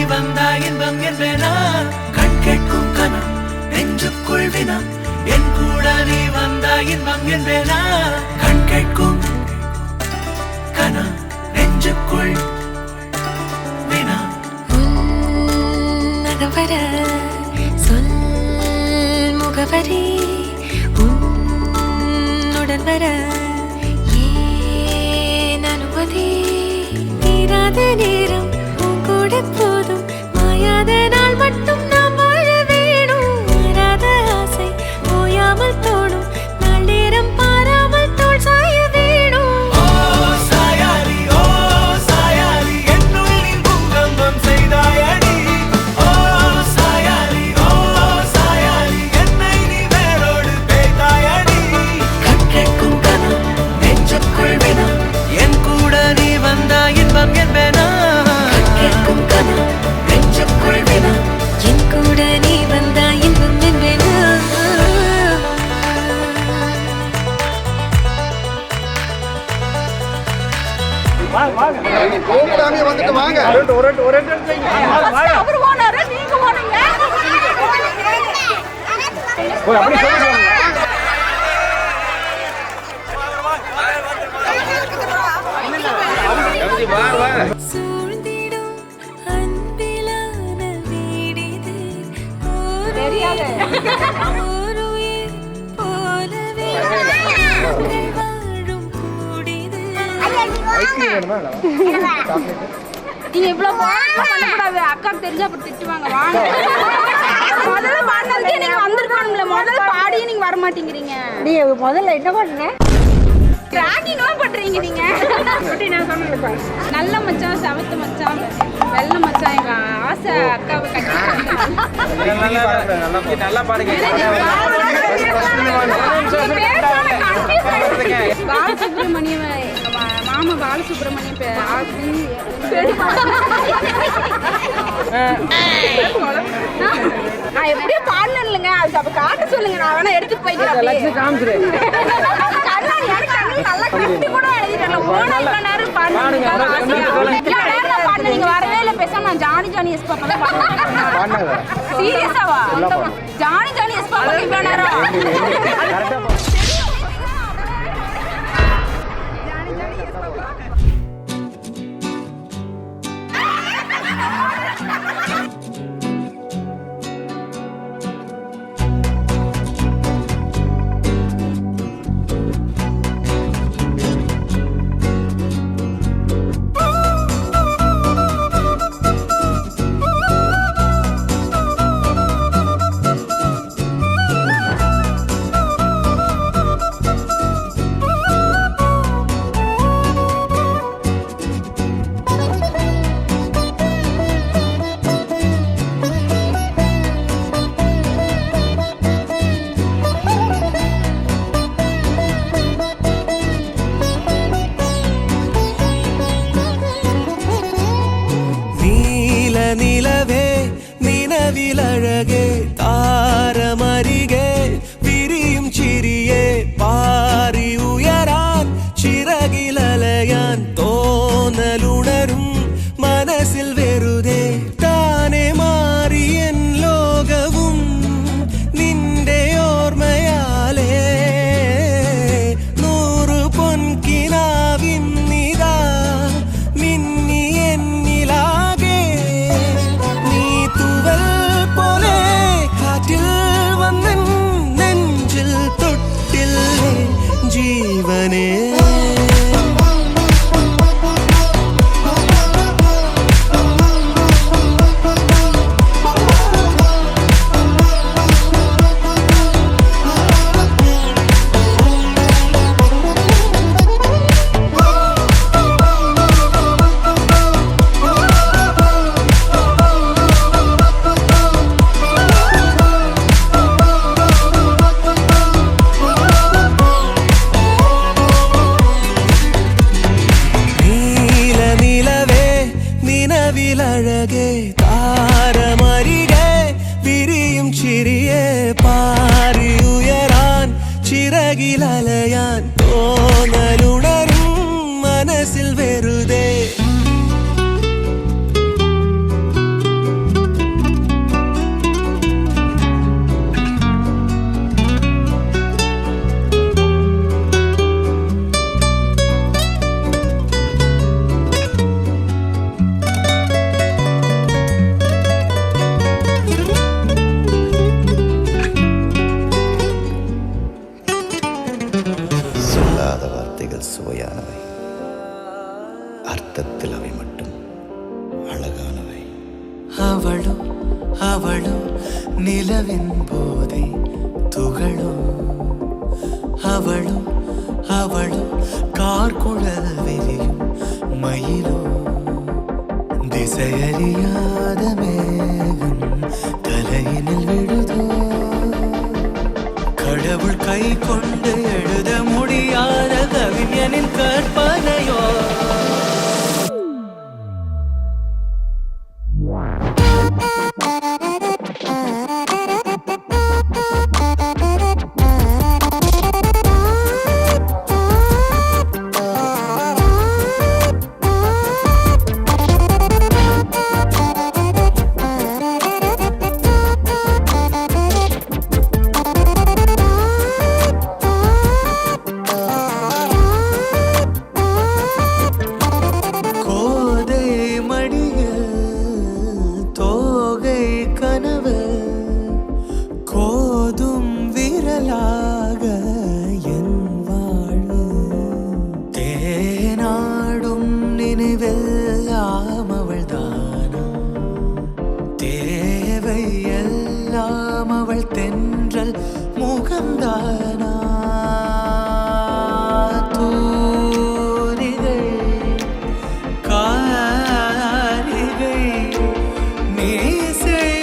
வந்தா இன்பம் என்பேனா கண் கேட்கும் கனம் நெஞ்சுக்குள் வினம் என் கூட நீ வந்தா இன்பம் என்பேனா கண் கேட்கும் கனம் நெஞ்சுக்குள் வினம் நகவர சொல் முகவரி உன்னுடன் வர ஏன் அனுமதி தீராத நேரம் உன் கூட போதும் மாயாத நாள் மட்டும் நாம் வாழ வேணும் மாறாத ஆசை ஓயாமல் தோணும் நாள் நேரம் பாராமல் தோல் சாய வேணும் ஓ சாயாரி என்னுள் நீ பூகம்பம் செய்தாயடி ஓ சாயாரி என்னை நீ வேரோடு பேய்த்தாயடி கண் கேட்கும் கனம் நெஞ்சுக்குள் வினம் என் கூட நீ வந்தா இன்பம் என்பேனா கண் கேட்கும் கனம் நெஞ்சுக்குள் வினம் என் கூட நீ வந்தா இன்பம் என்பேனா கோபுராமே வந்துட்டு வாங்க அவர் போனாரு நீங்க போனீங்க அப்படி சொல்லுங்க சூழ்ந்திடும் அன்பிலான வீடிது ஓர் உயிர் போலவே நாங்கள் வாழும் கூடிது நீங்க இவ்வளவு பண்ணக்கூடாது அக்காக்கு தெரிஞ்சா அப்புறம் திட்டுவாங்க வாங்க முதல்ல பாடினதுக்கே நீங்க வந்திருக்கானுங்களே முதல்ல பாடியே நீங்க வர மாட்டேங்கிறீங்க நீ முதல்ல என்ன பண்ண ராகினோ பண்றீங்க நீங்க அப்படி நான் சொன்னேன் நல்ல மச்சான் சவத்து மச்சான் வெள்ள மச்சான் எங்க ஆசை அக்காவை நல்லா பாருங்க பாலசுப்ரமணியம் மாமா பாலசுப்ரமணியம் நான் எப்படியும் பாடணும் இல்லைங்க அது அப்ப காட்ட சொல்லுங்க நான் வேணா எடுத்துட்டு போய்க்கிறேன் நல்லா கட்டி கூட எழுதிட்டேன் பாடுங்க நீங்க வரவே இல்லை பேசாம நான் Johnny Johnny yes papa சீரியஸாவா Johnny Johnny yes papa இவ்வளவு நேரம் நிலவே நினவில் அழகே தாரமரிகே விரியும் சிறியே பாரி உயரான் சிறகில் அலையான் தோனலுணரும் மனசில் வெறுதே தானே மாறி என் லோகവും നിന്റെ ഓർമ്മയാലേ നൂറു പൊൻകിനാവിന്നിതാ മിന്നി എന്നിലാകെ നീ തൂവൽ പോലെ കാറ്റിൽ വന്നൻ നെഞ്ചിൽ തൊട്ടില്ലേ ജീവനേ ചിറകിലലയാൻ തോന്നലുണരും മനസ്സിൽ വെറുതെ அர்த்தத்தில் அவை மட்டும் அழகானவை. அவளோ அவளோ நிலவின் போதை துகளோ, அவளோ அவளோ கார்குழல் விரியும் மயிலோ, திசையறியாத மேகம் தலையினில் விழுதோ, கடவுள் கை கொண்டு எழுத முடியாத கவிஞனின் கற்பனையோ. கோதும் விரலாக என் வாழ்வு, தேனாடும் நினைவெல்லாம் அவள் தானா, தேவை எல்லாம் அவள் தென்றல் முகம்தானா, தூரிகை காரிகை நீ சரி